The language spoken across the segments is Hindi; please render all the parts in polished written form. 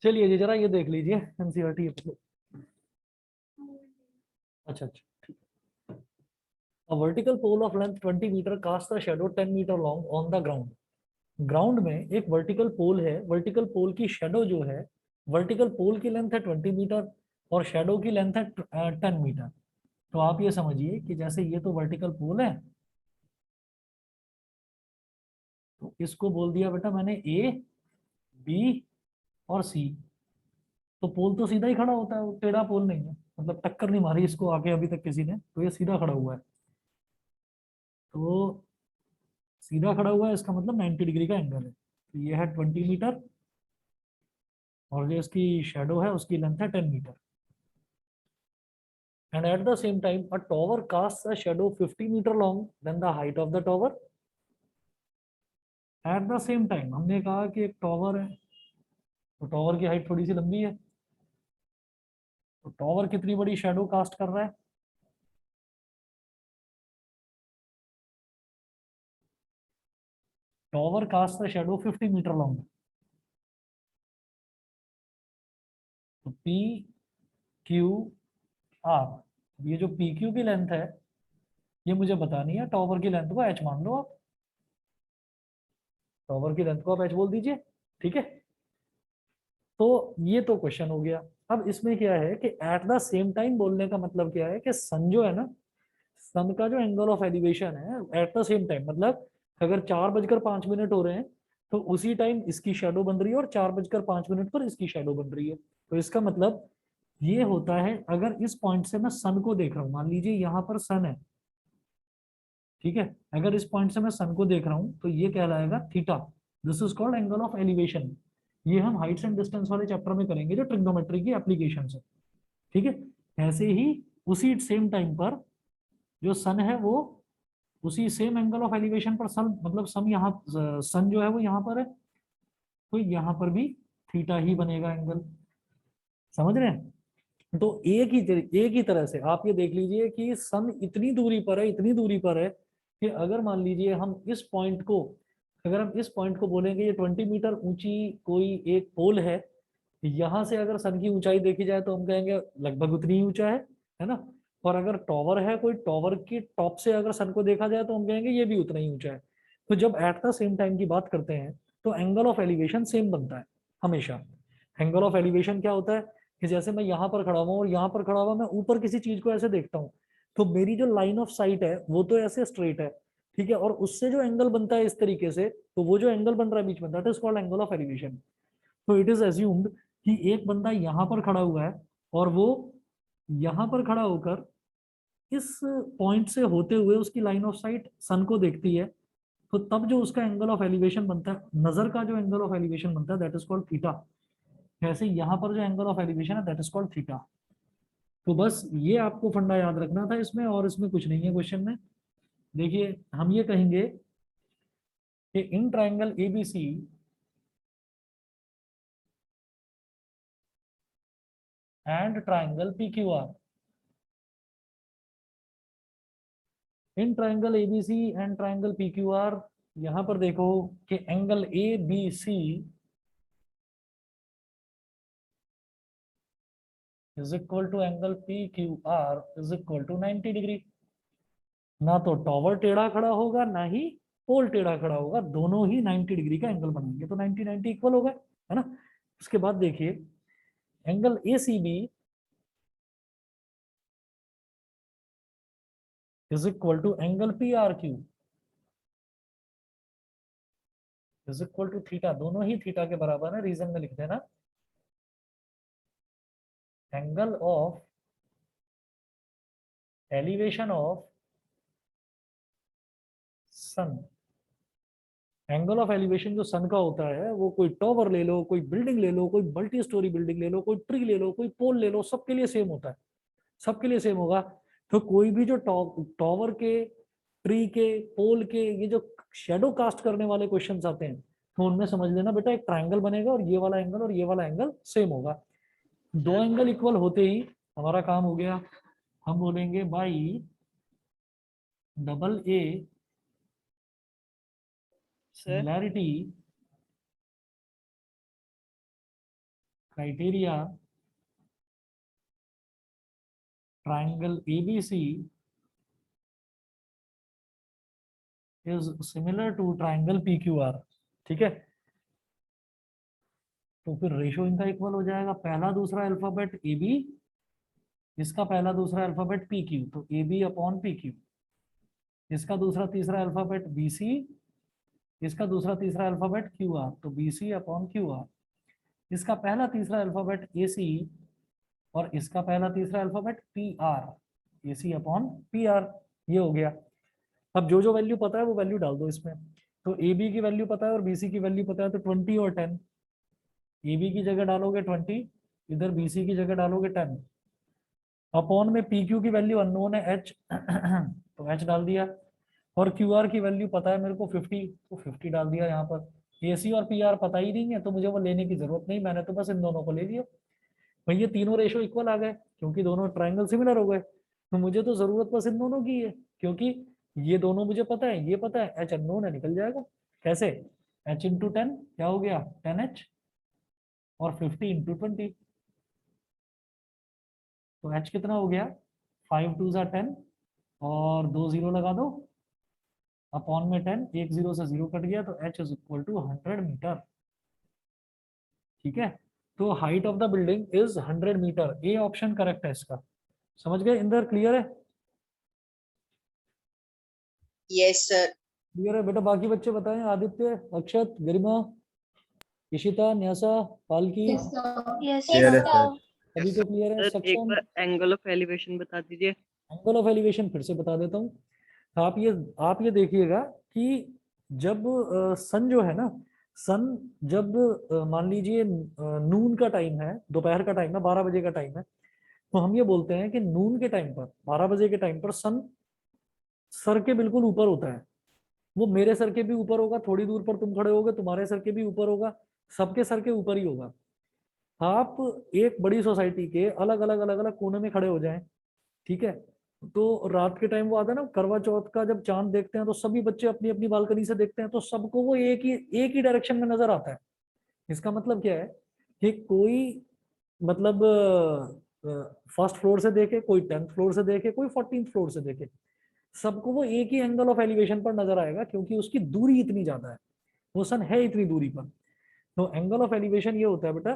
चलिए जी, जरा ये देख लीजिए एनसीईआरटी। अच्छा अच्छा। A vertical pole of length 20 metre casts a shadow 10 metre long on the ground. Ground में एक वर्टिकल पोल है, वर्टिकल पोल की शेडो जो है, वर्टिकल पोल की लेंथ है 20 मीटर और शेडो की लेंथ है 10 मीटर। तो आप ये समझिए कि जैसे ये तो वर्टिकल पोल है, तो इसको बोल दिया बेटा मैंने ए, बी और सी। तो पोल तो सीधा ही खड़ा होता है, वो टेढ़ा पोल नहीं है, मतलब टक्कर नहीं मारी इसको आगे अभी तक किसी ने, तो ये सीधा खड़ा हुआ है। तो सीधा खड़ा हुआ है इसका मतलब 90 डिग्री का एंगल है। तो ये है 20 मीटर और जो इसकी शेडो है उसकी लेंथ है 10 metre. And at the same time, a tower casts a shadow 50 meter long than the height of the tower. At the same time, हमने कहा कि एक टॉवर है, तो टॉवर की हाइट थोड़ी सी लंबी है, तो टॉवर कितनी बड़ी शेडो कास्ट कर रहा है? Tower cast the shadow 50 metre long. तो पी क्यू आर, ये जो पी क्यू की लेंथ है ये मुझे बतानी है, टॉवर की लेंथ को एच मान लो आप, टॉवर की लेंथ को आप एच बोल दीजिए, ठीक है। तो ये तो क्वेश्चन हो गया। अब इसमें क्या है कि एट द सेम टाइम बोलने का मतलब क्या है कि सन जो है ना, सन का जो एंगल ऑफ एलिवेशन है एट द सेम टाइम, मतलब अगर 4:05 हो रहे हैं तो उसी टाइम इसकी शेडो बन रही है और 4:05 पर इसकी शेडो बन रही है। तो इसका मतलब ये होता है, अगर इस पॉइंट से मैं सन को देख रहा हूँ, मान लीजिए यहाँ पर सन है, ठीक है, अगर इस पॉइंट से मैं सन को देख रहा हूँ तो ये कहलाएगा theta. This is called angle of elevation. ये हम हाइट्स एंड डिस्टेंस वाले चैप्टर में करेंगे जो ट्रिग्नोमेट्री की एप्लीकेशन है, ठीक है। ऐसे ही उसी सेम टाइम पर जो सन है वो उसी सेम एंगल ऑफ एलिवेशन पर सन, मतलब सन यहाँ, सन जो है वो यहाँ पर है, तो यहाँ पर भी थीटा ही बनेगा एंगल। समझ रहे हैं? तो एक ही तरह से आप ये देख लीजिए कि सन इतनी दूरी पर है, इतनी दूरी पर है कि अगर मान लीजिए हम इस पॉइंट को, अगर हम इस पॉइंट को बोलेंगे ये 20 मीटर ऊंची कोई एक पोल है, यहाँ से अगर सन की ऊंचाई देखी जाए तो हम कहेंगे लगभग उतनी ही ऊंचा है ना। और अगर टॉवर है कोई, टॉवर की टॉप से अगर सन को देखा जाए तो हम कहेंगे ये भी उतना ही ऊंचा है। तो जब एट द सेम टाइम की बात करते हैं तो एंगल ऑफ एलिवेशन सेम बनता है हमेशा। एंगल ऑफ एलिवेशन क्या होता है कि जैसे मैं यहाँ पर खड़ा हुआ और यहाँ पर खड़ा हुआ, मैं ऊपर किसी चीज को ऐसे देखता हूँ, तो मेरी जो लाइन ऑफ साइट है वो तो ऐसे स्ट्रेट है, ठीक है, और उससे जो एंगल बनता है इस तरीके से, तो वो जो एंगल बन रहा है बीच में, that is called angle of elevation. तो इट इज एज्यूम्ड कि एक बंदा यहाँ पर खड़ा हुआ है और वो यहाँ पर खड़ा होकर इस पॉइंट से होते हुए उसकी लाइन ऑफ साइट सन को देखती है, तो तब जो उसका एंगल ऑफ एलिवेशन बनता है, नजर का जो एंगल ऑफ एलिवेशन बनता है, दैट इज कॉल्ड थीटा। ऐसे यहाँ पर जो एंगल ऑफ एलिवेशन है दैट इज कॉल्ड थीटा। तो बस ये आपको फंडा याद रखना था इसमें, और इसमें कुछ नहीं है क्वेश्चन में। देखिए हम ये कहेंगे कि in triangle ABC and triangle PQR, in triangle ABC and triangle PQR, यहां पर देखो कि angle A B C is equal to angle P Q R is equal to 90 degree. ना तो टॉवर टेढ़ा खड़ा होगा ना ही पोल टेढ़ा खड़ा होगा, दोनों ही 90 डिग्री का एंगल बनाएंगे, तो 90 90 इक्वल होगा, है ना। उसके बाद देखिए angle A C B is equal to angle P R Q is equal to theta, दोनों ही थीटा के बराबर है, रीजन में लिख देना angle of elevation of sun. Angle of elevation जो सन का होता है वो कोई टॉवर ले लो, कोई बिल्डिंग ले लो, कोई मल्टी स्टोरी बिल्डिंग ले लो, कोई ट्री ले लो, कोई पोल ले लो, सबके लिए सेम होता है, सबके लिए सेम होगा। तो कोई भी जो टॉवर के, ट्री के, पोल के ये जो शेडो कास्ट करने वाले क्वेश्चंस आते हैं, तो उनमें समझ लेना बेटा एक ट्रायंगल बनेगा और ये वाला एंगल और ये वाला एंगल सेम होगा। दो एंगल इक्वल होते ही हमारा काम हो गया। हम बोलेंगे by double A sir similarity criteria triangle ABC is similar to triangle PQR. ठीक है, तो फिर रेशो इनका इक्वल हो जाएगा, पहला दूसरा अल्फाबेट ए बी, इसका पहला दूसरा अल्फाबेट पी क्यू, तो A B upon P Q, इसका दूसरा तीसरा अल्फाबेट बी सी, इसका दूसरा तीसरा अल्फाबेट क्यू आर, तो B C upon Q R, इसका पहला तीसरा अल्फाबेट ए सी, और इसका पहला तीसरा अल्फाबेट पी आर, ए सी अपॉन पी आर। ये हो गया। अब जो जो वैल्यू पता है वो वैल्यू डाल दो इसमें। तो ए बी की वैल्यू पता है और बी सी की वैल्यू पता है, तो 20 और 10, ए बी की जगह डालोगे 20, इधर बी सी की जगह डालोगे 10, अपॉन में पी क्यू की वैल्यू अननोन है एच, तो एच डाल दिया, और क्यू आर की वैल्यू पता है मेरे को 50, तो 50 डाल दिया यहाँ पर। ए सी और पी आर पता ही नहीं है तो मुझे वो लेने की जरूरत नहीं, मैंने तो बस इन दोनों को ले लिया। भाई ये तीनों रेशो इक्वल आ गए क्योंकि दोनों ट्राइंगल सिमिलर हो गए, तो मुझे तो जरूरत बस इन दोनों की है, क्योंकि ये दोनों मुझे पता है, ये पता है, एच अननोन है, निकल जाएगा। कैसे? एच इंटू 10 क्या हो गया, 10h, और 50 इंटू 20, तो एच कितना हो गया, 5 2 10, और 2 0 लगा दो, अपॉन में 10, एक जीरो से जीरो कट गया, तो H is equal to 100 metre. ठीक है, तो height of the building is 100 metre, A option correct है इसका। समझ गए? इंदर क्लियर है? Yes sir. क्लियर है बेटा? बाकी बच्चे बताएं, आदित्य, अक्षत, गरिमा, इशिता, न्यासा, पालकी, यस क्लियर है सर। सर। सभी को क्लियर है? सर एक सक्षम? बार एंगल ऑफ एलिवेशन बता दीजिए। एंगल ऑफ एलिवेशन फिर से बता देता हूँ। आप ये देखिएगा कि जब सन जो है ना, सन जब मान लीजिए नून का टाइम है, दोपहर का टाइम है, 12 बजे का टाइम है, तो हम ये बोलते हैं कि नून के टाइम पर, 12 बजे के टाइम पर सन सर के बिल्कुल ऊपर होता है। वो मेरे सर के भी ऊपर होगा, थोड़ी दूर पर तुम खड़े होगे तुम्हारे सर के भी ऊपर होगा, सबके सर के ऊपर ही होगा। आप एक बड़ी सोसाइटी के अलग अलग कोने में खड़े हो जाएं, ठीक है, तो रात के टाइम वो आता है ना, करवा चौथ का जब चांद देखते हैं तो सभी बच्चे अपनी अपनी बालकनी से देखते हैं, तो सबको वो एक ही डायरेक्शन में नजर आता है। इसका मतलब क्या है कि कोई मतलब फर्स्ट फ्लोर से देखे, कोई 10th फ्लोर से देखे, कोई 14th फ्लोर से देखे, सबको वो एक ही एंगल ऑफ एलिवेशन पर नजर आएगा, क्योंकि उसकी दूरी इतनी ज्यादा है, वो सन है इतनी दूरी पर। तो एंगल ऑफ एलिवेशन ये होता है बेटा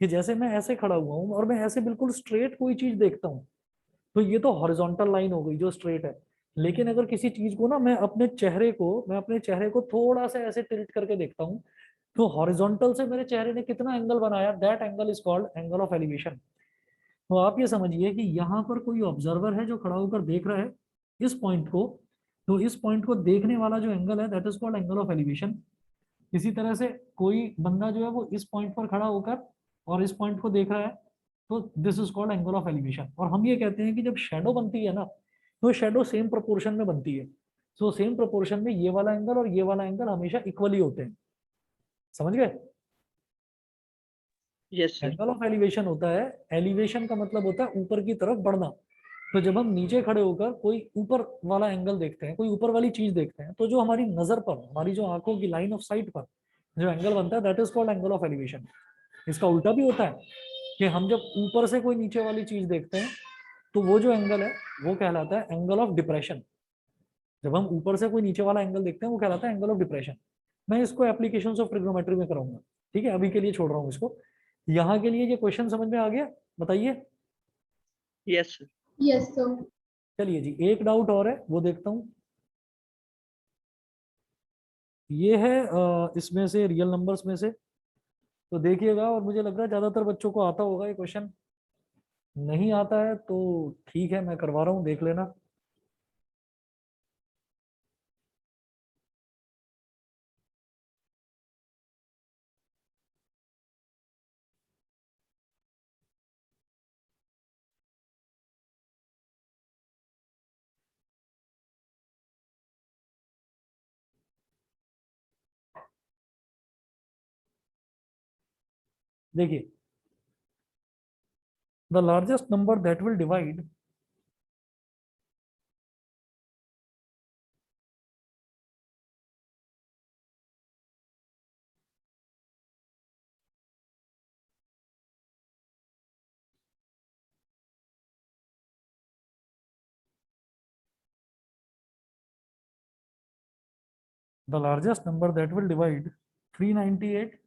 कि जैसे मैं ऐसे खड़ा हुआ हूँ और मैं ऐसे बिल्कुल स्ट्रेट कोई चीज देखता हूँ, तो ये तो हॉरिजॉन्टल लाइन हो गई जो स्ट्रेट है। लेकिन अगर किसी चीज को ना मैं अपने चेहरे को थोड़ा सा ऐसे टिल्ट करके देखता हूँ, तो हॉरिजॉन्टल से मेरे चेहरे ने कितना एंगल बनाया, that angle is called angle of elevation. तो आप ये समझिए कि यहाँ पर कोई ऑब्जर्वर है जो खड़ा होकर देख रहा है इस पॉइंट को, तो इस पॉइंट को देखने वाला जो एंगल है that is called angle of elevation. इसी तरह से कोई बंदा जो है वो इस पॉइंट पर खड़ा होकर और इस पॉइंट को देख रहा है, तो this is called angle of elevation. और हम ये कहते हैं कि जब शेडो बनती है ना, तो शेडो सेम प्रोपोर्शन में बनती है, तो सेम प्रोपोर्शन में ये वाला एंगल और ये वाला एंगल हमेशा इक्वली होते हैं। समझ गए? Yes sir. Angle of elevation होता है, एलिवेशन का मतलब होता है ऊपर की तरफ बढ़ना। तो जब हम नीचे खड़े होकर कोई ऊपर वाला एंगल देखते हैं, कोई ऊपर वाली चीज देखते हैं, तो जो हमारी नजर पर, हमारी जो आंखों की लाइन ऑफ साइट पर जो एंगल बनता है that is called angle of elevation. इसका उल्टा भी होता है कि हम जब ऊपर से कोई नीचे वाली चीज देखते हैं, तो वो जो एंगल है वो कहलाता है एंगल ऑफ डिप्रेशन। जब हम ऊपर से कोई नीचे वाला एंगल देखते हैं वो कहलाता है एंगल ऑफ डिप्रेशन। मैं इसको एप्लीकेशन ऑफ ट्रिग्नोमेट्री में कराऊंगा, ठीक है, अभी के लिए छोड़ रहा हूँ इसको। यहाँ के लिए ये क्वेश्चन समझ में आ गया? बताइए। Yes sir. Yes sir. चलिए जी, एक डाउट और है वो देखता हूँ। ये है इसमें से रियल नंबर्स में से, तो देखिएगा, और मुझे लग रहा है ज्यादातर बच्चों को आता होगा ये क्वेश्चन। नहीं आता है तो ठीक है, मैं करवा रहा हूँ, देख लेना। देखिए, the largest number that will divide the largest number that will divide 398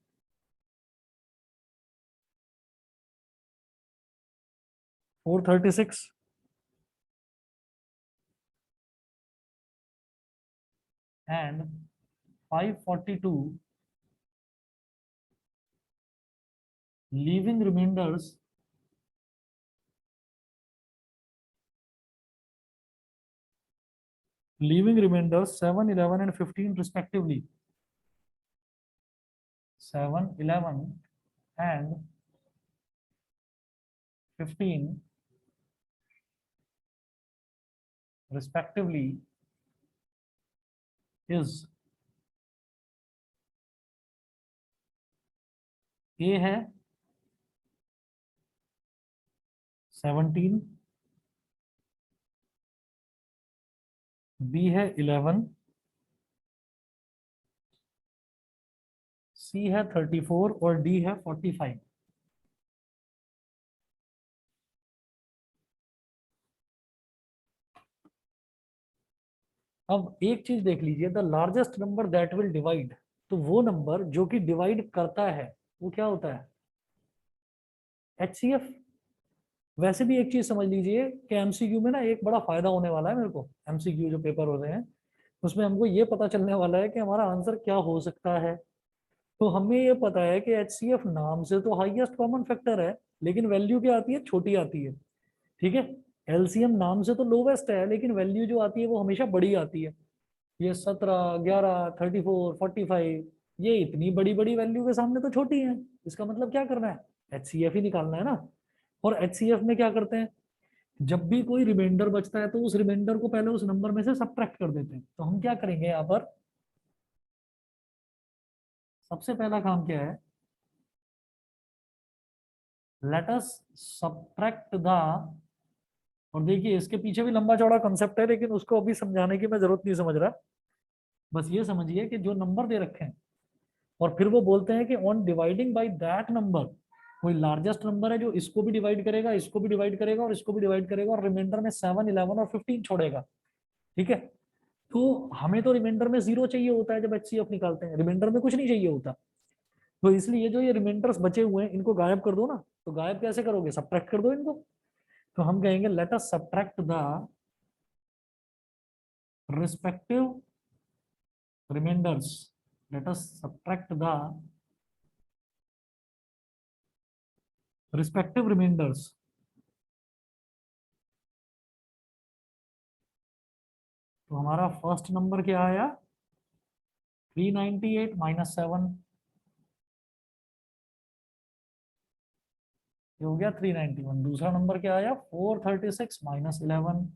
436 and 542, leaving remainders leaving remainders 7, 11 and 15 respectively. 7, 11 and 15 respectively is A है 17, B है 11, C है 34 और D है 45। अब एक चीज देख लीजिए, the largest number that will divide, तो वो नंबर जो कि डिवाइड करता है वो क्या होता है? HCF। वैसे भी एक चीज समझ लीजिए कि एमसीक्यू में ना एक बड़ा फायदा होने वाला है मेरे को, एमसीक्यू जो पेपर होते हैं उसमें हमको ये पता चलने वाला है कि हमारा आंसर क्या हो सकता है। तो हमें ये पता है कि HCF नाम से तो हाईएस्ट कॉमन फैक्टर है, लेकिन वैल्यू क्या आती है? छोटी आती है। ठीक है। LCM नाम से तो लोवेस्ट है, लेकिन वैल्यू जो आती है वो हमेशा बड़ी आती है। ये 17, 11, 34, 45, ये इतनी बड़ी बड़ी वैल्यू के सामने तो छोटी है। इसका मतलब क्या करना है? HCF ही निकालना है ना। और HCF में क्या करते हैं, जब भी कोई रिमाइंडर बचता है तो उस रिमाइंडर को पहले उस नंबर में से सब्ट्रैक्ट कर देते हैं। तो हम क्या करेंगे यहाँ पर, सबसे पहला काम क्या है, लेट अस सब्ट्रैक्ट द, और देखिए इसके पीछे भी लंबा चौड़ा कंसेप्ट है, लेकिन उसको अभी समझाने की मैं जरूरत नहीं समझ रहा। बस ये समझिए कि जो नंबर दे रखे हैं और फिर वो बोलते हैं कि on dividing by that number, कोई लार्जेस्ट नंबर है जो इसको भी डिवाइड करेगा, इसको भी डिवाइड करेगा और इसको भी डिवाइड करेगा, और रिमाइंडर में 7, 11 और 15 छोड़ेगा। ठीक है। तो हमें तो रिमाइंडर में 0 चाहिए होता है जब HCF निकालते हैं, रिमाइंडर में कुछ नहीं चाहिए होता। तो इसलिए जो ये रिमाइंडर्स बचे हुए हैं इनको गायब कर दो ना। तो गायब कैसे करोगे? सब्ट्रैक्ट कर दो इनको। तो हम कहेंगे let us subtract the respective remainders, let us subtract the respective remainders। तो हमारा फर्स्ट नंबर क्या आया? 398 माइनस 7, ये हो गया 391। दूसरा नंबर क्या आया? 436 माइनस 11,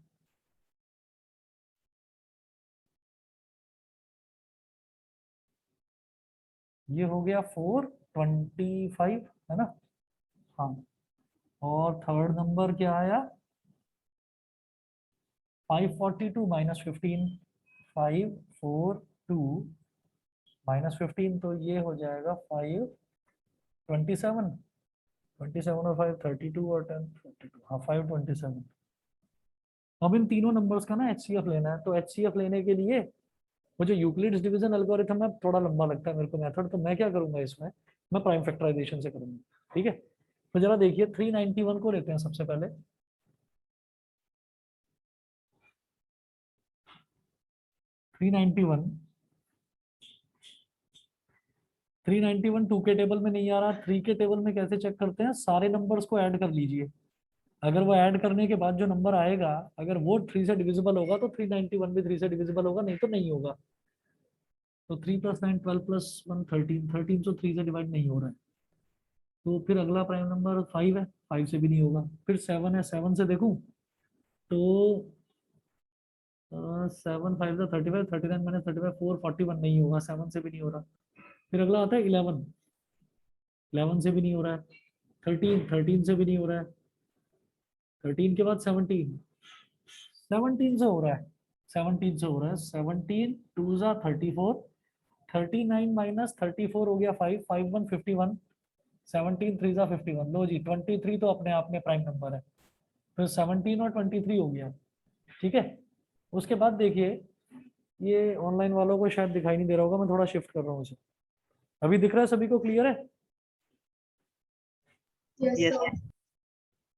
ये हो गया 425, है ना? हाँ। और थर्ड नंबर क्या आया? 542 माइनस 15, 542 माइनस 15, तो ये हो जाएगा 527। 27 और 5 32 और 10 42, हाँ 527। अब इन तीनों नंबर्स का ना HCF लेना है। तो HCF लेने के लिए वो जो यूक्लिड्स डिवीजन एल्गोरिथम है थोड़ा लंबा लगता है मेरे को मेथड, तो मैं क्या करूंगा इसमें, मैं प्राइम फैक्टराइजेशन से करूंगा। ठीक है। तो जरा देखिए 391 को लेते हैं सबसे पहले। 391 391 2 के टेबल में नहीं आ रहा, 3 के टेबल में कैसे चेक करते हैं? सारे नंबर्स को ऐड कर लीजिए। अगर वो ऐड करने के बाद जो नंबर आएगा अगर वो 3 से डिविजिबल होगा तो 391 भी 3 से डिविजिबल होगा, नहीं तो नहीं होगा। तो 3 + 9 12 + 1 13, 13 तो 3 से डिवाइड नहीं हो रहा है। तो फिर अगला प्राइम नंबर 5 है, 5 से भी नहीं होगा। फिर 7 है, 7 से देखूं तो 7 5 = 35, 39 - 35 4 41, नहीं होगा, 7 से भी नहीं हो रहा। फिर अगला आता है 11, 11 से भी नहीं हो रहा है। 13, 13 से भी नहीं हो रहा है। 13 के बाद 17, 17 से हो रहा है। 17 से हो रहा है। 17 2 * 34, 39 - 34 हो गया 5, 5 1 51, 17 3 * 51। लो जी 23 तो अपने आप में प्राइम नंबर है। फिर 17 और 23 हो गया। ठीक है। उसके बाद देखिए ये ऑनलाइन वालों को शायद दिखाई नहीं दे रहा होगा, मैं थोड़ा शिफ्ट कर रहा हूँ इसे। अभी दिख रहा है सभी को, क्लियर है? यस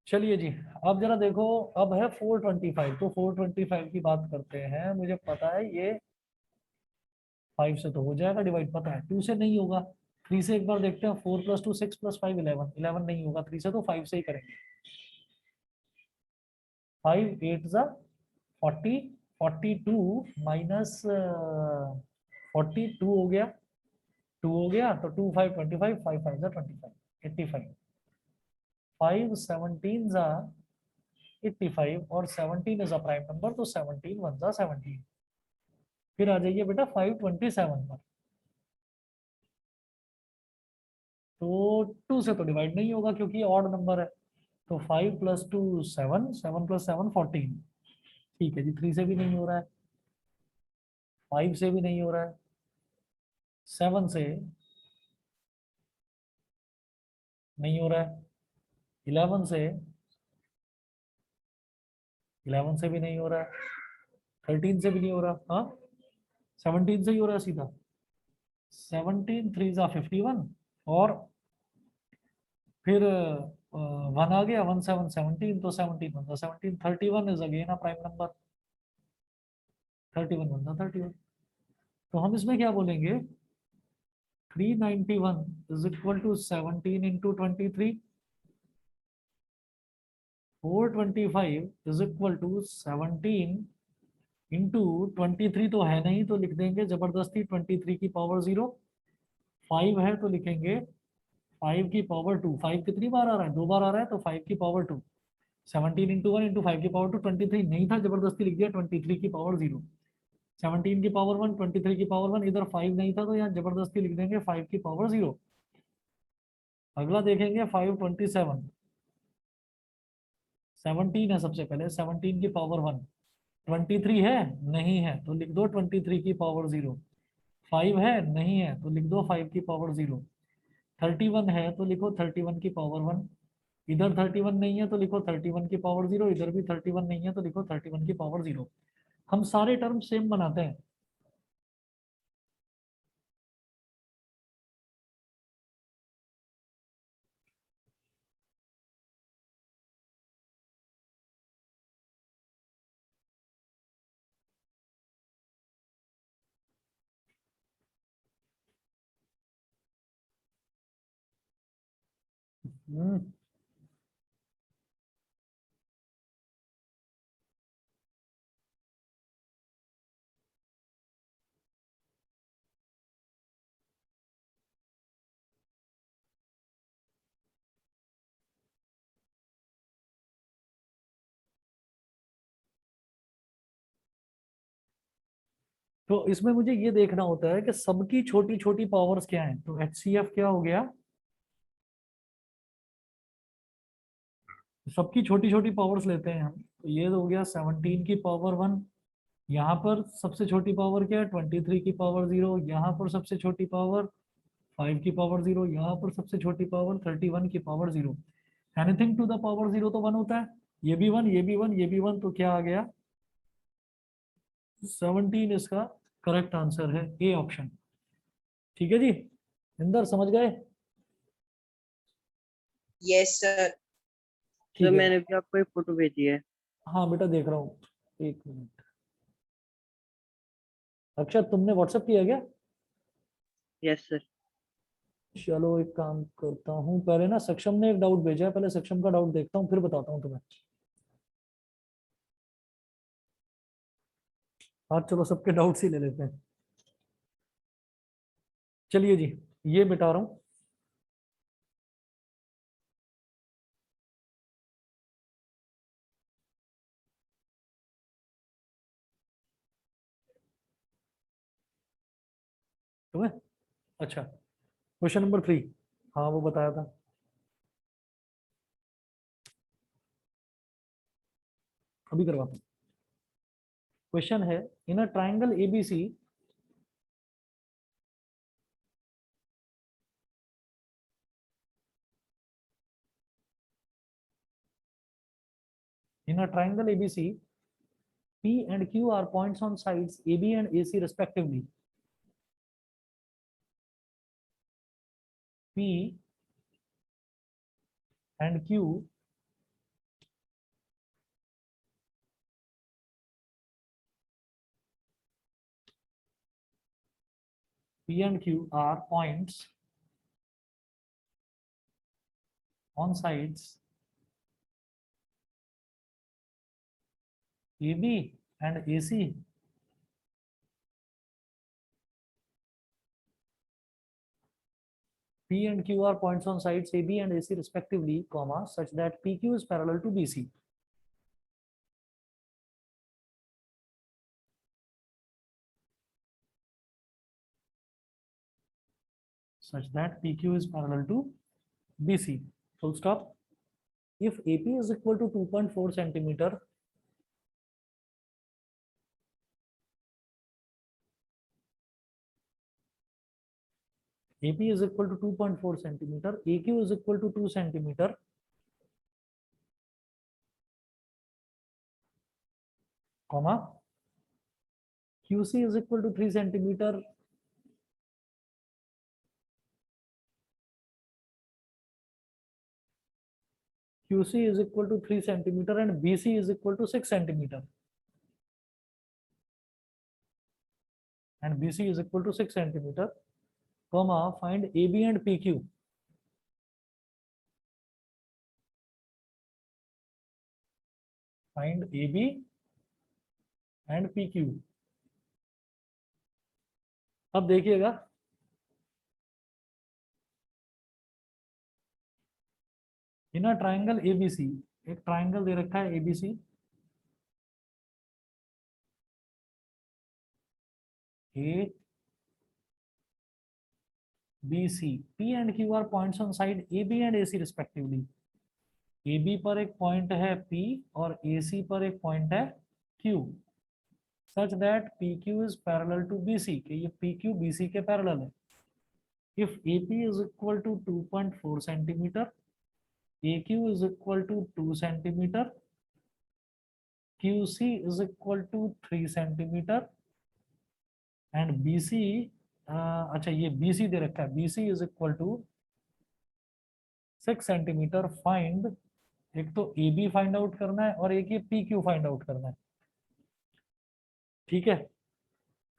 चलिए जी, अब जरा देखो, अब है 425, तो 425 की बात करते हैं। मुझे पता है ये 5 से तो हो जाएगा डिवाइड, पता है 2 से नहीं होगा। 3 से एक बार देखते हैं, 4 + 2 6 + 5 11, 11 नहीं होगा 3 से, तो 5 से ही करेंगे। 5 8 जा 40, 42 माइनस 42 हो गया, 2 हो गया, तो 2 5 25, 5 5 जा 25, 85। 5 17 जा 85, और 17 इज अ प्राइम नंबर, तो 17 1 जा 17। फिर आ जाइए बेटा 527 पर, तो 2 से तो डिवाइड नहीं होगा क्योंकि ऑड नंबर है। तो 5 + 2 7, 7 + 7 14। ठीक है जी, 3 से भी नहीं हो रहा है, 5 से भी नहीं हो रहा है, 7 से नहीं हो रहा है, 11 से, 11 से भी नहीं हो रहा है, 13 से भी नहीं हो रहा, हाँ 17 से ही हो रहा है सीधा। 17 3 जा 51, और फिर 1 आ गया, 1 7 17, तो 17 1 जा 17, 31 is again a prime number, 31 1 जा 31। तो हम इसमें क्या बोलेंगे, 391 is equal to 17 into 23, 425 is equal to 17 into 23, तो है नहीं तो लिख देंगे जबरदस्ती 23 की पावर 0। 5 है तो लिखेंगे 5 की पावर 2। 5 कितनी बार आ रहा है, 2 बार आ रहा है, तो 5 की पावर 2। 17 इंटू 1 इंटू 5 की पावर 2, 23 नहीं था, जबरदस्ती लिख दिया 23 की पावर 0। 17 की पावर 1, 23 की पावर 1, इधर 5 नहीं था तो यहाँ जबरदस्ती लिख देंगे 5 की पावर 0। अगला देखेंगे 527, 17 है सबसे पहले, 17 की पावर 1, 23 है, नहीं है तो लिख दो 23 की पावर 0। 5 है, नहीं है तो लिख दो 5 की पावर 0। 31 है तो लिखो 31 की पावर 1, इधर 31 नहीं है तो लिखो 31 की पावर 0, इधर भी 31 नहीं है तो लिखो 31 की पावर 0। हम सारे टर्म सेम बनाते हैं। हम्म, तो इसमें मुझे ये देखना होता है कि सबकी छोटी छोटी पावर्स क्या हैं। तो HCF क्या हो गया, सबकी छोटी छोटी पावर्स लेते हैं हम। तो ये हो गया 17 की पावर 1, यहाँ पर सबसे छोटी पावर क्या है 23 की पावर 0, यहाँ पर सबसे छोटी पावर 5 की पावर 0, यहाँ पर सबसे छोटी पावर 31 की power 0। Anything to the power 0 तो 1 होता है, ये भी 1, ये भी 1, ये भी 1, तो क्या आ गया 17 इसका करेक्ट आंसर है, ए ऑप्शन। ठीक है जी, इंदर समझ गए? Yes, sir. सर ठीक है, मैंने भी आपको एक फोटो भेजी है। हाँ बेटा देख रहा हूँ, एक मिनट। अक्षर तुमने व्हाट्सएप किया क्या? Yes sir. चलो एक काम करता हूँ, पहले ना सक्षम ने एक डाउट भेजा है, पहले सक्षम का डाउट देखता हूँ फिर बताता हूँ तुम्हें। हाँ चलो सबके डाउट्स ही ले लेते हैं। चलिए जी, ये मिटा रहा हूँ। तुम्हें, अच्छा, क्वेश्चन नंबर 3, हाँ वो बताया था। अभी करवाता हूँ। क्वेश्चन है, in a triangle ABC, in a triangle ABC P and Q are points on sides AB and AC respectively. P and Q are points on sides AB and AC. P and Q are points on sides AB and AC respectively, comma, such that PQ is parallel to BC. Such that PQ is parallel to BC. Full stop. If AP is equal to 2.4 centimeter, AP is equal to 2.4 centimeter, AQ is equal to 2 centimeter, comma, QC is equal to 3 centimeter, QC is equal to 3 centimeter and BC is equal to 6 centimeter. And BC is equal to 6 centimeter, comma, find AB and PQ. Find AB and PQ. अब देखिएगा, इन अ ट्राइंगल ABC, एक ट्राइंगल दे रखा है ABC, A BC, P and Q are points on side AB and AC respectively. AB पर एक पॉइंट है P और AC पर एक पॉइंट है Q, such that PQ is parallel to BC, कि ये PQ BC के पैरेलल है. If AP is equal to 2.4 centimeter, AQ is equal to 2 centimeter, QC is equal to 3 centimeter, and BC, अच्छा ये BC दे रखा है, BC is equal to 6 centimetre. Find, एक तो AB फाइंड आउट करना है और एक ये PQ फाइंड आउट करना है. ठीक है,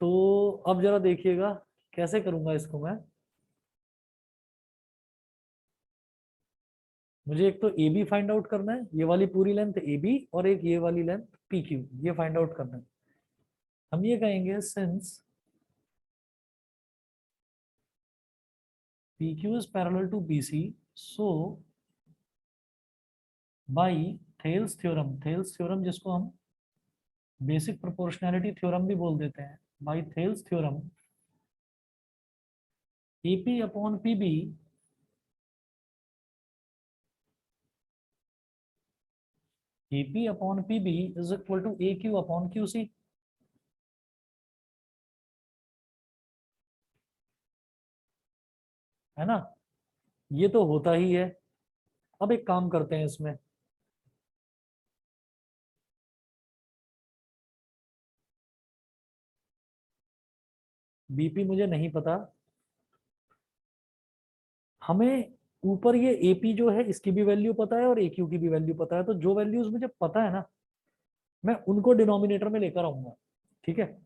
तो अब जरा देखिएगा कैसे करूंगा इसको मैं. मुझे एक तो AB फाइंड आउट करना है, ये वाली पूरी लेंथ AB और एक ये वाली लेंथ PQ, ये फाइंड आउट करना है. हम ये कहेंगे since PQ is parallel to BC, so by Thales theorem जिसको हम बेसिक प्रोपोर्शनैलिटी थ्योरम भी बोल देते हैं, by Thales theorem AP upon PB AP upon PB is equal to AQ upon QC. है ना, ये तो होता ही है. अब एक काम करते हैं इसमें, BP मुझे नहीं पता, हमें ऊपर ये AP जो है इसकी भी वैल्यू पता है और AQ की भी वैल्यू पता है. तो जो वैल्यूज मुझे पता है ना, मैं उनको डिनोमिनेटर में लेकर आऊंगा. ठीक है,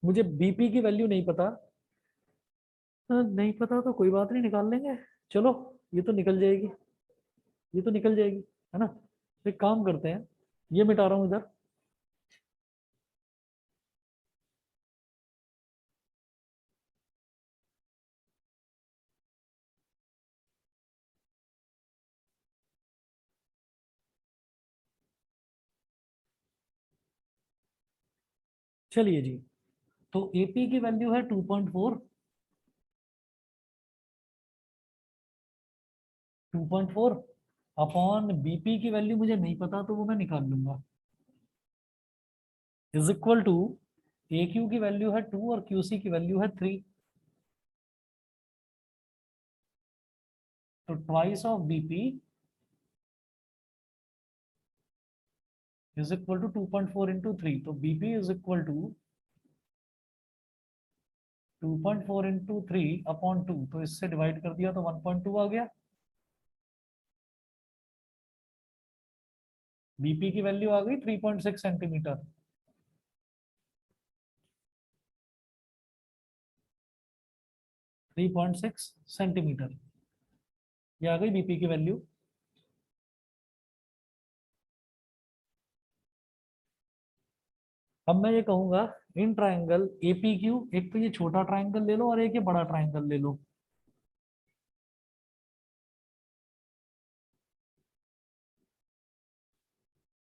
मुझे BP की वैल्यू नहीं पता, नहीं पता तो कोई बात नहीं, निकाल लेंगे. चलो, ये तो निकल जाएगी, ये तो निकल जाएगी, है ना. एक काम करते हैं, ये मिटा रहा हूं इधर. चलिए जी, तो AP की वैल्यू है 2.4, 2.4 अपॉन BP की वैल्यू मुझे नहीं पता तो वो मैं निकाल लूंगा, इज इक्वल टू AQ की वैल्यू है 2 और QC की वैल्यू है 3, तो twice of BP is equal to 2.4 into 3, तो BP is equal to 2.4 into 3 upon 2, तो इससे डिवाइड कर दिया तो 1.2 आ गया। बीपी की वैल्यू आ गई 3.6 centimetre. Three point six centimetre ये आ गई बीपी की वैल्यू। अब मैं ये कहूंगा इन ट्राइंगल एपीक्यू, एक तो ये छोटा ट्राइंगल ले लो और एक ये बड़ा ट्राइंगल ले लो।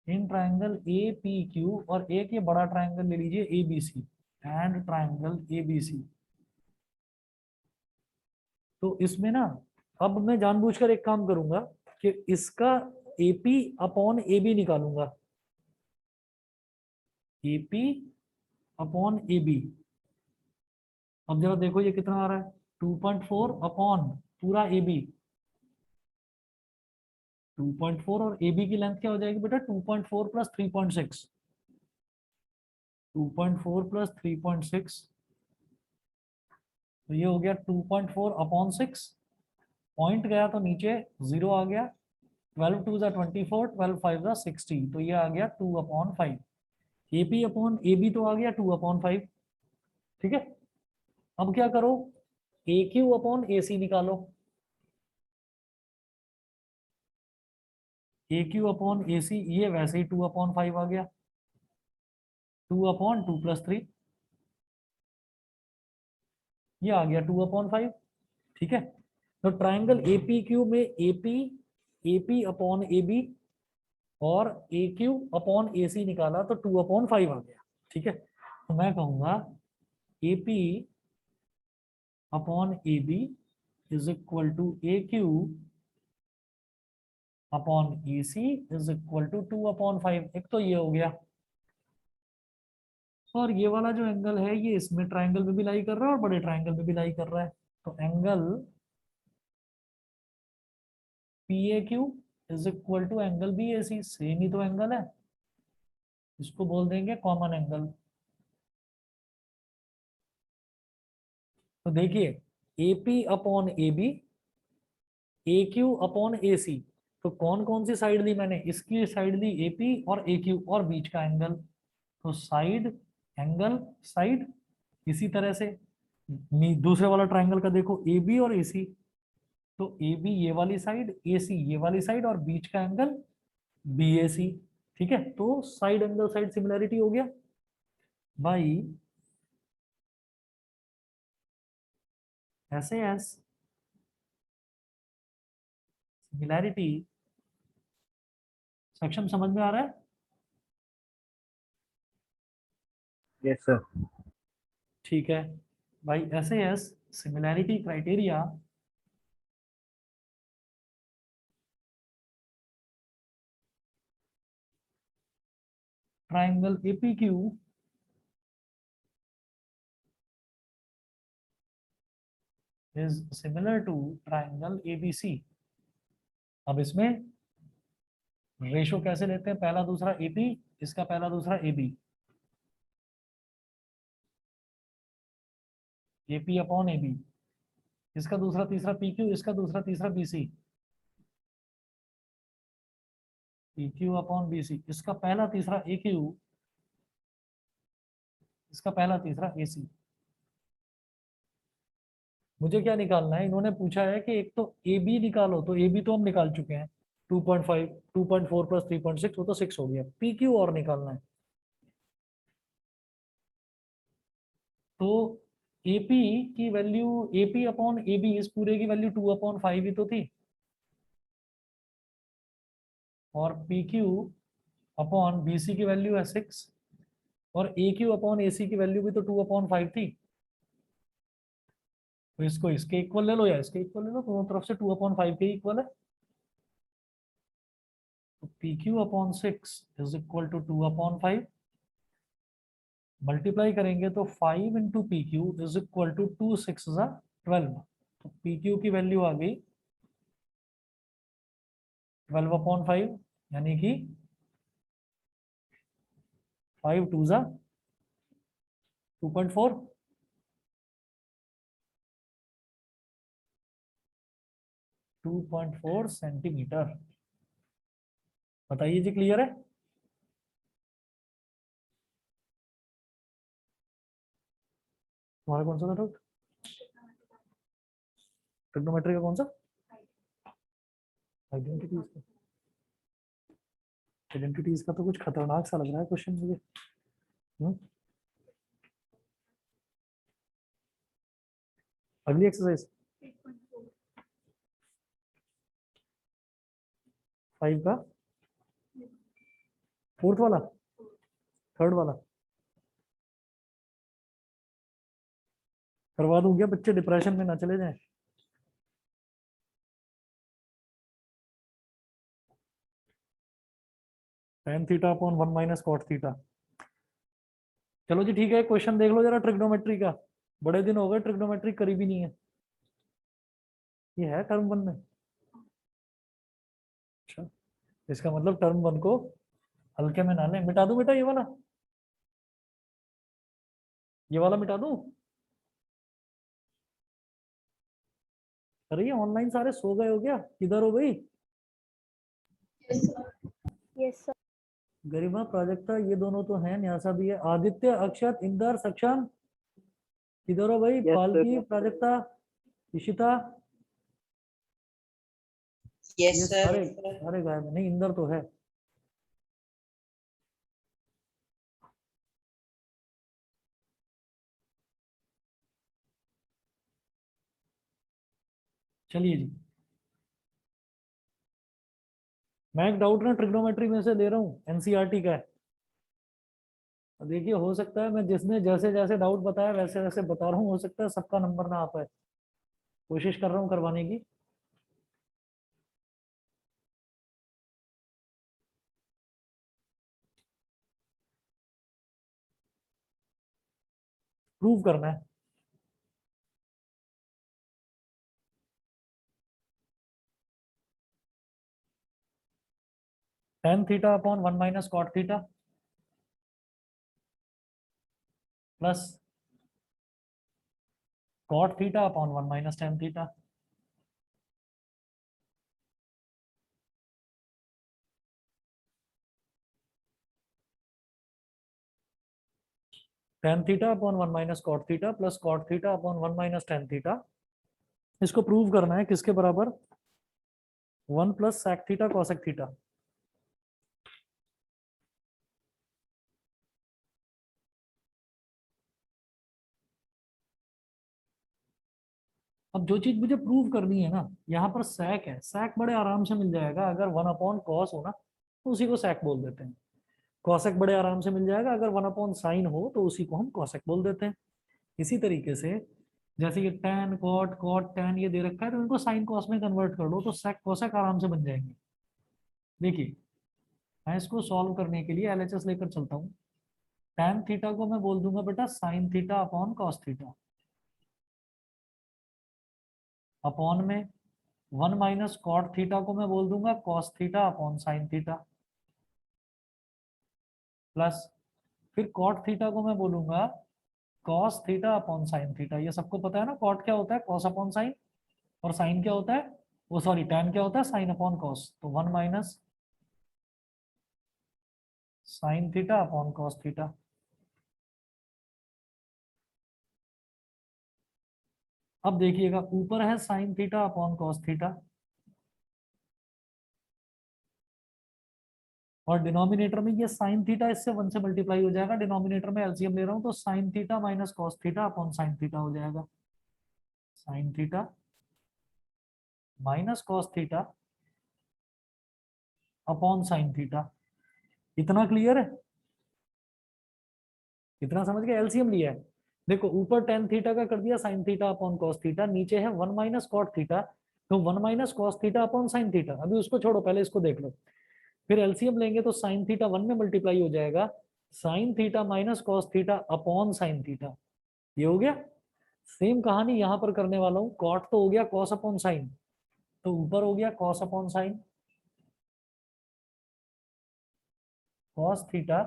इन ट्राइंगल एपीक्यू और एक ये बड़ा ट्राइंगल ले लीजिए एबीसी, एंड ट्राइंगल एबीसी। तो इसमें ना अब मैं जानबूझकर एक काम करूंगा कि इसका एपी अपॉन एबी निकालूंगा। AP upon AB. अब जरा देखो ये कितना आ रहा है, 2.4 अपॉन पूरा एबी। 2.4 और एबी की लेंथ क्या हो जाएगी बेटा, 2.4 प्लस 3.6। 2.4 प्लस 3.6, तो ये हो गया 2.4 अपॉन 6। पॉइंट गया तो नीचे 0 आ गया। 12 2 जा 24, 12 5 जा 60, तो ये आ गया 2/5। एपी अपॉन एबी तो आ गया 2/5। ठीक है, अब क्या करो, ए क्यू अपॉन ए सी निकालो। ए क्यू अपॉन ए सी, ये वैसे ही 2/5 आ गया। 2/2 प्लस 3, ये आ गया 2/5। ठीक है, तो ट्राइंगल एपी क्यू में एपी, एपी अपॉन एबी और ए क्यू अपॉन ए सी निकाला तो 2/5 आ गया। ठीक है, तो मैं कहूंगा AP upon A B is equal to A Q upon A C is equal to 2/5। एक तो ये हो गया, और ये वाला जो एंगल है ये इसमें ट्राइंगल में भी लाई कर रहा है और बड़े ट्राइंगल में भी लाई कर रहा है। तो angle P A Q is equal to angle B A C, same ही तो एंगल है, इसको बोल देंगे कॉमन एंगल। तो देखिए AP upon A B, A Q upon A C, तो कौन कौन सी साइड ली मैंने, इसकी साइड ली एपी और ए क्यू और बीच का एंगल, तो साइड एंगल साइड। इसी तरह से दूसरे वाला ट्राइंगल का देखो ए बी और ए सी, तो ए बी ये वाली साइड, ए सी ये वाली साइड और बीच का एंगल बी ए सी। ठीक है, तो साइड एंगल साइड सिमिलैरिटी हो गया भाई। ऐसे एस सिमिलैरिटी सेक्शन समझ में आ रहा है? Yes, sir. ठीक है भाई, ऐसे S similarity criteria triangle एपीक्यू is similar to triangle ABC। अब इसमें रेशो कैसे लेते हैं, पहला दूसरा AP, इसका पहला दूसरा AB, AP अपॉन AB, इसका दूसरा तीसरा PQ, इसका दूसरा तीसरा BC, PQ अपॉन BC, इसका पहला तीसरा AQ, इसका पहला तीसरा AC। मुझे क्या निकालना है, इन्होंने पूछा है कि एक तो AB निकालो, तो AB तो हम निकाल चुके हैं 2.5, 2.4 प्लस 3.6, वो तो 6 हो गया। PQ और निकालना है, तो AP की वैल्यू, AP अपॉन AB इस पूरे की वैल्यू 2/5 ही तो थी, और PQ अपॉन BC की वैल्यू है 6, और AQ अपॉन AC की वैल्यू भी तो 2/5 थी। तो इसको इसके इक्वल ले लो या इसके इक्वल ले लो, दोनों तरफ से 2/5 के इक्वल है। तो PQ upon 6 is equal to 2/5, multiply करेंगे तो 5 into PQ is equal to 2 6 12। तो PQ की वैल्यू आ गई 12/5, यानी कि 5 2 जा 2.4, 2.4 सेंटीमीटर। बताइए जी, क्लियर है? तुम्हारा कौन सा था डाउट? ट्रिग्नोमेट्री का कौन सा? आइडेंटिटीज का। आइडेंटिटीज का तो कुछ खतरनाक सा लग रहा है क्वेश्चन मुझे। अगली एक्सरसाइज 5 का फोर्थ वाला, थर्ड वाला करवा दूं क्या? बच्चे डिप्रेशन में ना चले जाएं। tan theta upon 1 minus cot theta. चलो जी ठीक है, क्वेश्चन देख लो जरा ट्रिग्नोमेट्री का। बड़े दिन हो गए ट्रिग्नोमेट्री करी भी नहीं है। ये है टर्म 1 में। अच्छा, इसका मतलब टर्म 1 को हल्के में ना लें। मिटा दूं बेटा ये वाला मिटा दूं? अरे ये ऑनलाइन सारे सो गए हो क्या? किधर हो गई? Yes sir. गरिमा, प्राजक्ता, ये दोनों तो हैं, न्यासा भी है। आदित्य, अक्षत, इंदर, सक्षम, किधर हो भाई? Yes, पालकी, sir. प्राजक्ता, इशिता, Yes, ये sir. सारे सारे गायब हैं। नहीं, इंदर तो है। चलिए जी, मैं एक डाउट ना ट्रिग्नोमेट्री में से ले रहा हूँ, एनसीईआरटी का है। देखिए, हो सकता है मैं जिसने जैसे जैसे डाउट बताया वैसे वैसे बता रहा हूँ, हो सकता है सबका नंबर ना आ पाए। कोशिश कर रहा हूँ करवाने की। प्रूव करना है। tan theta upon 1 minus cot theta plus cot theta upon 1 minus tan theta. tan theta upon 1 minus cot theta plus cot theta upon 1 minus tan theta. इसको प्रूव करना है किसके बराबर? 1 plus sec theta cosec theta. अब जो चीज मुझे प्रूव करनी है ना, यहाँ पर sec है। sec बड़े आराम से मिल जाएगा, अगर 1 अपॉन कॉस हो ना तो उसी को sec बोल देते हैं। cosec बड़े आराम से मिल जाएगा, अगर 1 अपॉन साइन हो तो उसी को हम cosec बोल देते हैं। इसी तरीके से जैसे ये tan cot cot tan ये दे रखा है, तो इनको साइन cos में कन्वर्ट कर लो तो sec cosec आराम से बन जाएंगे। देखिए, मैं इसको सॉल्व करने के लिए एलएचएस लेकर चलता हूँ। tan थीटा को मैं बोल दूंगा बेटा sine theta upon cos theta, upon में 1 माइनस कॉट थीटा को मैं बोल दूंगा cos theta upon sine theta, plus फिर कॉट थीटा को मैं बोलूंगा cos theta upon sine theta. ये सबको पता है ना, कॉट क्या होता है? Cos upon sine. और साइन क्या होता है? वो सॉरी, टैन क्या होता है? Sine upon cos. तो 1 minus sine theta upon cos theta. अब देखिएगा, ऊपर है sine theta upon cos theta और डिनोमिनेटर में ये साइन थीटा इससे 1 से मल्टीप्लाई हो जाएगा। डिनोमिनेटर में एलसीएम ले रहा हूं तो sign theta minus cos theta upon sine theta हो जाएगा। Sign theta minus cos theta upon sine theta. इतना क्लियर है? इतना समझ गए? एलसीएम लिया है। देखो, ऊपर टेन थीटा का कर दिया sine theta upon cos theta, नीचे है 1 माइनस कॉट थीटा, तो 1 minus cos theta upon sine theta. अभी उसको छोड़ो, पहले इसको देख लो। फिर एलसीएम लेंगे तो साइन थीटा 1 में मल्टीप्लाई हो जाएगा, sign theta minus cos theta upon sine theta. ये हो गया। सेम कहानी यहां पर करने वाला हूं। कॉट तो हो गया कॉस अपॉन साइन, तो ऊपर हो गया cos upon sine, cos theta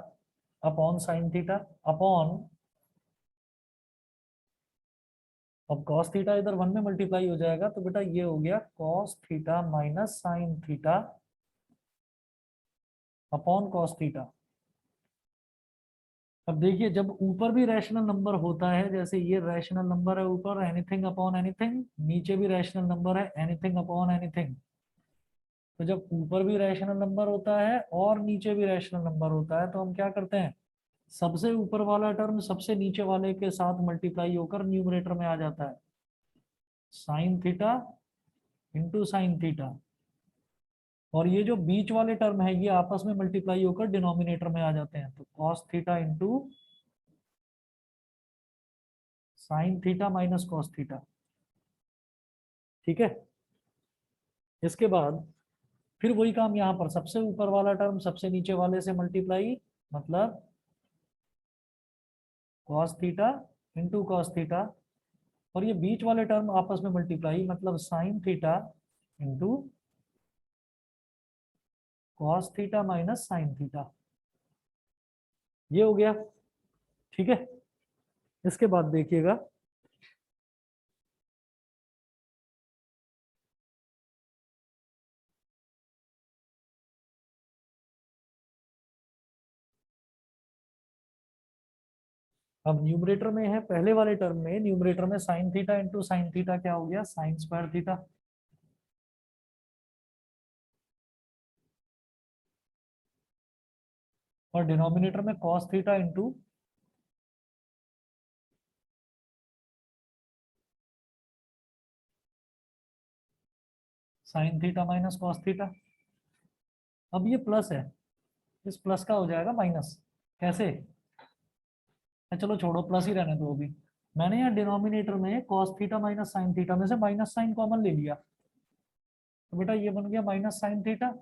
upon sine theta upon, अब कॉस थीटा इधर 1 में मल्टीप्लाई हो जाएगा तो बेटा ये हो गया cos theta minus sine theta upon cos theta. अब देखिए जब ऊपर भी रैशनल नंबर होता है, जैसे ये रैशनल नंबर है ऊपर, एनीथिंग अपॉन एनीथिंग, नीचे भी रैशनल नंबर है एनीथिंग अपॉन एनीथिंग। तो जब ऊपर भी रैशनल नंबर होता है और नीचे भी रैशनल नंबर होता है तो हम क्या करते हैं, सबसे ऊपर वाला टर्म सबसे नीचे वाले के साथ मल्टीप्लाई होकर न्यूमरेटर में आ जाता है, sine theta into sine theta, और ये जो बीच वाले टर्म है ये आपस में मल्टीप्लाई होकर डिनोमिनेटर में आ जाते हैं, तो cos theta into sine theta minus cos theta. ठीक है, इसके बाद फिर वही काम यहाँ पर, सबसे ऊपर वाला टर्म सबसे नीचे वाले से मल्टीप्लाई, मतलब cos theta into cos theta, और ये बीच वाले टर्म आपस में मल्टीप्लाई, मतलब sine theta into cos theta minus sine theta. ये हो गया। ठीक है, इसके बाद देखिएगा, अब न्यूमरेटर में है, पहले वाले टर्म में न्यूमरेटर में sine theta into sine theta क्या हो गया, साइन स्क्वायर थीटा, और डिनोमिनेटर में cos theta into sine theta minus cos theta. अब ये प्लस है, इस प्लस का हो जाएगा माइनस, कैसे, चलो छोड़ो प्लस ही रहने दो अभी। मैंने यहाँ डिनोमिनेटर में cos theta minus sine theta में से माइनस साइन कॉमन ले लिया, तो बेटा ये बन गया माइनस साइन थीटा,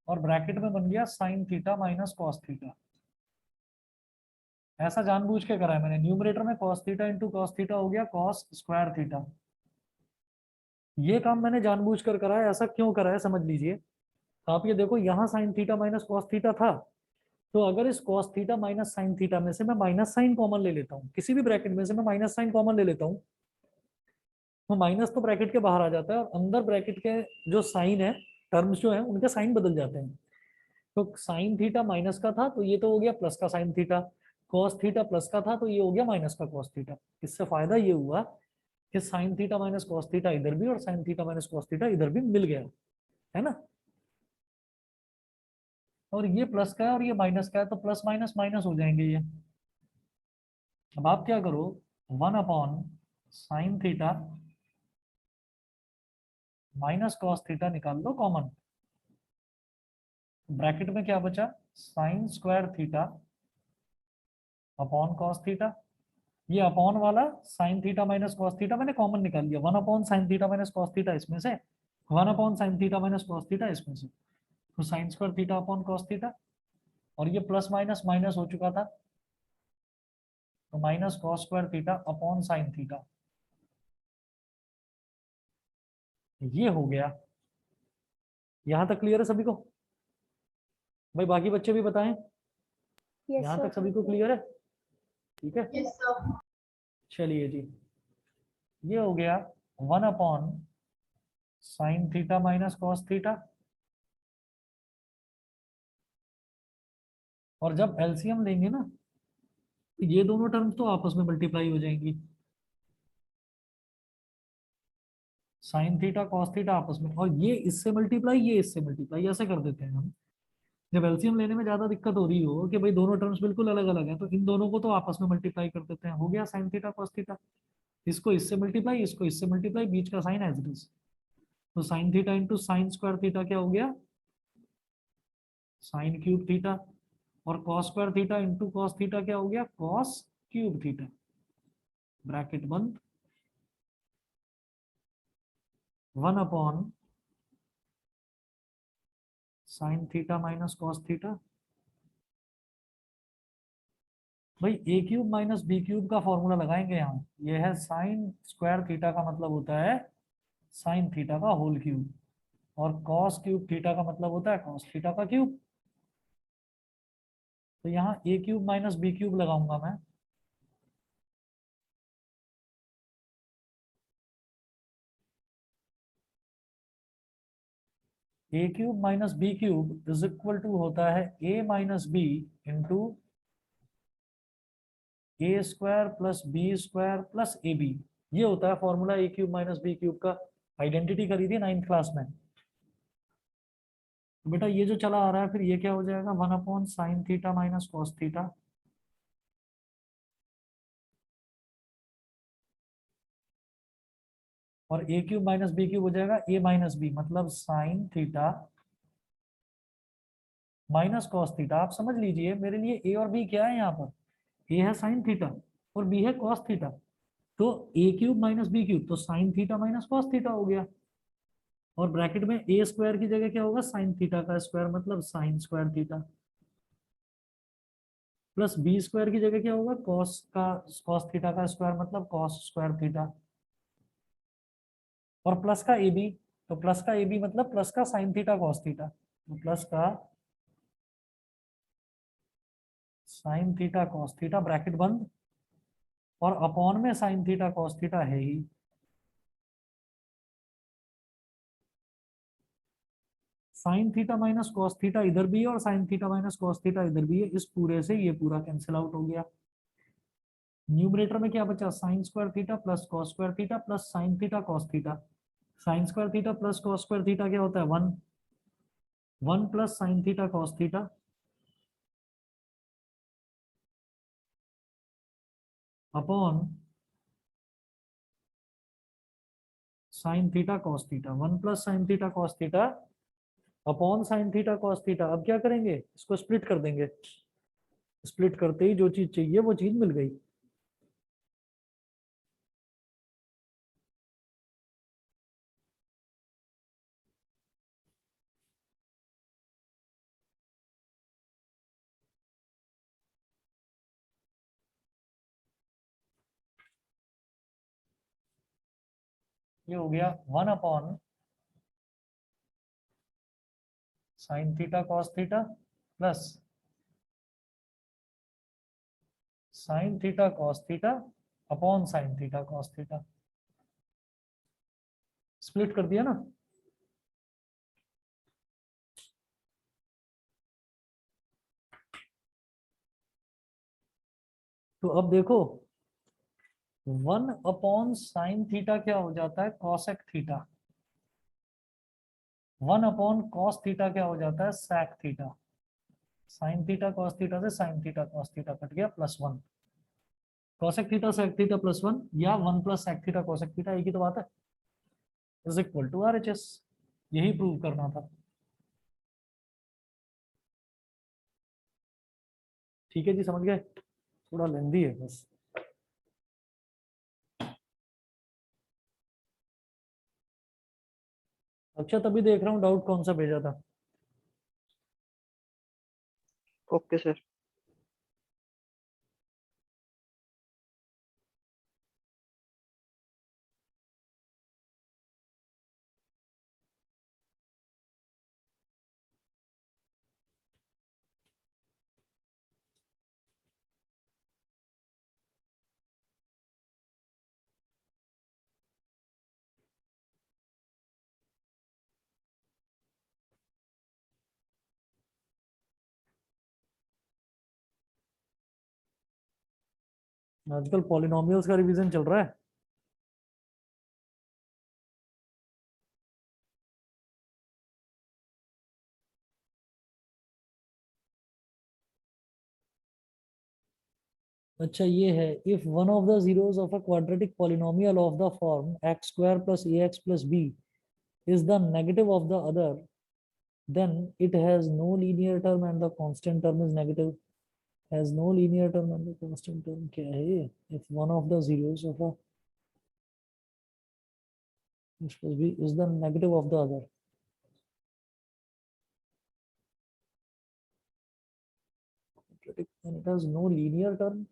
और ब्रैकेट में बन गया sign theta minus cos theta. ऐसा जानबूझ के करा है मैंने, न्यूमरेटर में cos theta into cos theta हो गया कॉस स्क्वायर थीटा। ये काम मैंने जानबूझ कर करा है, ऐसा क्यों करा है समझ लीजिए। आप ये देखो यहाँ sign theta minus cos theta था, तो अगर इस cos theta minus sine theta में से मैं माइनस साइन कॉमन ले लेता हूँ, किसी भी ब्रैकेट में से मैं माइनस साइन कॉमन ले लेता हूँ, तो माइनस तो ब्रैकेट के बाहर आ जाता है और अंदर ब्रैकेट के जो साइन है, टर्म्स जो है उनके साइन बदल जाते हैं। तो साइन थीटा माइनस का था तो ये तो हो गया प्लस का sine theta, cos theta plus का था तो ये हो गया माइनस का कॉस थीटा। इससे फायदा ये हुआ कि sign theta minus cos theta इधर भी और sign theta minus cos theta इधर भी मिल गया, है ना। और ये प्लस का है और ये माइनस का है, तो प्लस माइनस माइनस हो जाएंगे ये। अब आप क्या करो, 1 upon sine theta minus cos theta निकाल लो कॉमन, ब्रैकेट में क्या बचा, sign square theta upon cos theta. ये अपॉन वाला sign theta minus cos theta मैंने कॉमन निकाल लिया, 1 upon sine theta minus cos theta इसमें से, 1 upon sine theta minus cos theta इसमें से, तो sign square theta upon cos theta, और ये प्लस माइनस माइनस हो चुका था, तो minus cos square theta upon sine theta. ये हो गया। यहां तक क्लियर है सभी को? भाई बाकी बच्चे भी बताएं, यहां तक सभी को क्लियर है? ठीक है, चलिए जी, ये हो गया 1 upon sine theta minus cos theta, और जब एलसीएम लेंगे ना तो ये दोनों टर्म्स तो आपस में मल्टीप्लाई हो जाएंगी, साइन थीटा कॉस थीटा आपस में, और ये इससे मल्टीप्लाई ये इससे मल्टीप्लाई, ऐसे कर देते हैं हम। जब एलसीएम लेने में ज्यादा दिक्कत हो रही हो कि भाई दोनों टर्म्स बिल्कुल अलग अलग है, तो इन दोनों को तो आपस में मल्टीप्लाई कर देते हैं, हो गया साइन थीटा कॉस थीटा, इसको इससे मल्टीप्लाई इसको इससे मल्टीप्लाई, बीच का साइन एज इट इज, तो sine theta into sine square theta क्या हो गया, साइन क्यूब थीटा, और cos square theta into cos theta क्या हो गया, कॉस क्यूब थीटा, ब्रैकेट बंद, 1 upon sine theta minus cos theta. भाई ए क्यूब माइनस बी क्यूब का फॉर्मूला लगाएंगे यहाँ, ये है साइन स्क्वायर थीटा का मतलब होता है साइन थीटा का होल क्यूब, और कॉस क्यूब थीटा का मतलब होता है कॉस थीटा का क्यूब। तो यहाँ a cube minus B cube लगाऊंगा मैं, A cube minus B cube is equal to होता है A minus B into A square plus B square plus A B. ये होता है formula A cube minus B cube का। आइडेंटिटी करी थी 9th क्लास में। तो बेटा ये जो चला आ रहा है फिर ये क्या हो जाएगा, 1/sin θ माइनस कॉस थीटा। और ए क्यूब माइनस बी क्यूब हो जाएगा ए माइनस बी, मतलब sign theta minus cos theta. आप समझ लीजिए मेरे लिए ए और बी क्या है यहाँ पर, ए है साइन थीटा और बी है कॉस थीटा। तो ए क्यूब माइनस बी क्यूब तो sign theta minus cos theta हो गया। और ब्रैकेट में ए स्क्वायर की जगह क्या होगा, साइन थीटा का स्क्वायर मतलब sine square theta, plus B square की जगह क्या होगा, कॉस थीटा का स्क्वायर मतलब कॉस स्क्वायर थीटा, और प्लस का ए बी। तो प्लस का ए बी मतलब प्लस का साइन थीटा कॉस थीटा, तो प्लस का sine theta cos theta bracket बंद, और अपॉन में साइन थीटा कॉस थीटा है ही। Sine theta minus cos theta इधर भी है और sign theta minus cos theta इधर भी है, इस पूरे से ये पूरा कैंसिल आउट हो गया। न्यूमरेटर में क्या बचा, sign square theta plus cos square theta plus sign theta cos theta. Sign square theta plus cos square theta क्या होता है, 1, 1 plus sign theta cos theta upon sine theta cos theta, 1 plus sign theta cos theta upon sine theta cos theta. अब क्या करेंगे, इसको स्प्लिट कर देंगे। स्प्लिट करते ही जो चीज चाहिए वो चीज मिल गई। ये हो गया 1 upon sine theta cos theta plus sign theta cos theta upon sine theta cos theta. Split कर दिया ना। तो अब देखो 1 अपॉन साइन थीटा क्या हो जाता है, cosec theta. 1 upon cos theta क्या हो जाता है, sec theta. Sine theta cos theta से sine theta cos theta cut गया, +1। कॉसेक थीटा सेक थीटा +1 या 1 plus sec theta cosec theta, एक ही तो बात है। Is equal to RHS। यही प्रूव करना था। ठीक है जी, समझ गए। थोड़ा लेंदी है बस। अच्छा तभी देख रहा हूँ डाउट कौन सा भेजा था। Okay sir. आजकल पॉलिनोमियल्स का रिवीजन चल रहा है। अच्छा ये है, if one of the zeros of a quadratic polynomial of the form x square plus ax plus b is the negative of the other, then it has no linear term and the constant term is negative. Has no linear term and the constant term क्या है ये, if one of the zeros of a x plus b is the negative of the other. And it has no linear term.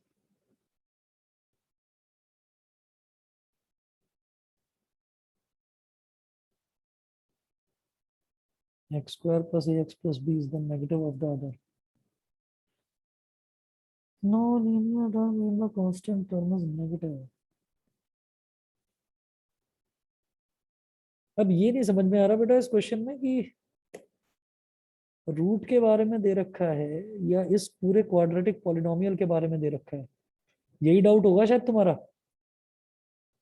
X square plus ax plus b is the negative of the other. No linear term in the constant term is negative. अब ये नहीं समझ में आ रहा बेटा इस क्वेश्चन में कि रूट के बारे में दे रखा है या इस पूरे क्वाड्रेटिक पॉलिनोमियल के बारे में दे रखा है, यही डाउट होगा शायद तुम्हारा।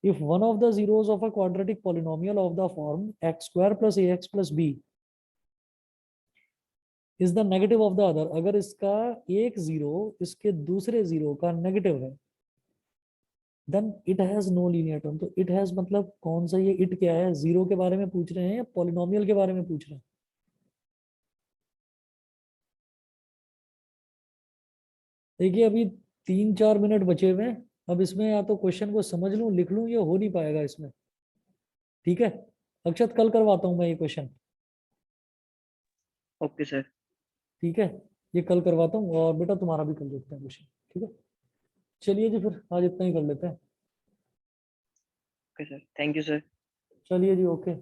If one of the zeros of a quadratic polynomial of the form x square plus ax plus b is the negative of the other, अगर इसका एक जीरो इसके दूसरे जीरो का नेगेटिव है, then it has no linear term। तो it has मतलब कौन सा, ये it क्या है, जीरो के बारे में पूछ रहे हैं या पॉलिनोमियल के बारे में पूछ रहे हैं? देखिए अभी 3-4 मिनट बचे हुए हैं, अब इसमें या तो क्वेश्चन को समझ लूं लिख लूं, ये हो नहीं पाएगा इसमें। ठीक है अक्षत, कल करवाता हूं मैं ये क्वेश्चन। Okay sir. ठीक है ये कल करवाता हूँ, और बेटा तुम्हारा भी कर देते हैं क्वेश्चन। ठीक है चलिए जी, फिर आज इतना ही कर लेते हैं। Okay sir, thank you sir. चलिए जी, ओके।